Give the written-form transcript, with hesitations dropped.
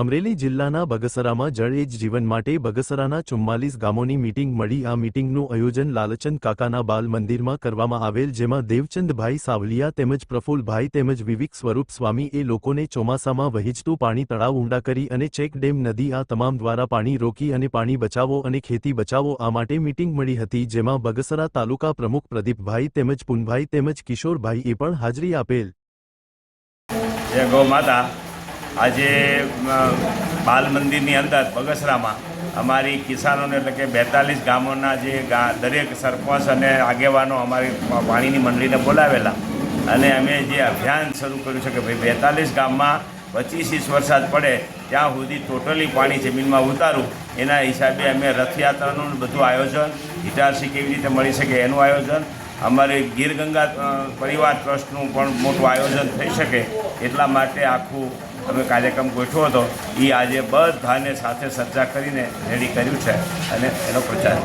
અમરેલી જિલ્લાના બગસરામાં જળ એ જ જીવન માટે બગસરાના 44 ગામોની મીટિંગ મળી। આ મીટિંગનું આયોજન લાલચંદ કાકાના બાલ મંદિરમાં કરવામાં આવેલ, જેમાં દેવચંદભાઈ સાવલિયા તેમજ પ્રફુલભાઈ તેમજ વિવેક સ્વરૂપ સ્વામી એ લોકોને ચોમાસામાં વહેંચતું પાણી તળાવ ઊંડા કરી અને ચેક ડેમ નદી આ તમામ દ્વારા પાણી રોકી અને પાણી બચાવો અને ખેતી બચાવો આ માટે મીટિંગ મળી હતી, જેમાં બગસરા તાલુકા પ્રમુખ પ્રદીપભાઈ તેમજ પુનભાઈ તેમજ કિશોરભાઈએ પણ હાજરી આપેલ। જય ગૌ માતા। આજે બાલ મંદિરની અંદર બગસરામાં અમારી કિસાનોને એટલે કે 42 ગામોના જે દરેક સરપંચ અને આગેવાનો અમારી પાણીની મંડળીને બોલાવેલા અને અમે જે અભિયાન શરૂ કર્યું છે કે ભાઈ 42 ગામમાં 25 ઇંચ વરસાદ પડે ત્યાં સુધી ટોટલી પાણી જમીનમાં ઉતારું, એના હિસાબે અમે રથયાત્રાનું બધું આયોજન, હિટારસી કેવી રીતે મળી શકે એનું આયોજન, અમારે ગીર ગંગા પરિવાર ટ્રસ્ટનું પણ મોટું આયોજન થઈ શકે એટલા માટે આખું અમે કાર્યક્રમ ગોઠવ્યો હતો। એ આજે બધાને સાથે ચર્ચા કરીને રેડી કર્યું છે અને એનો પ્રચાર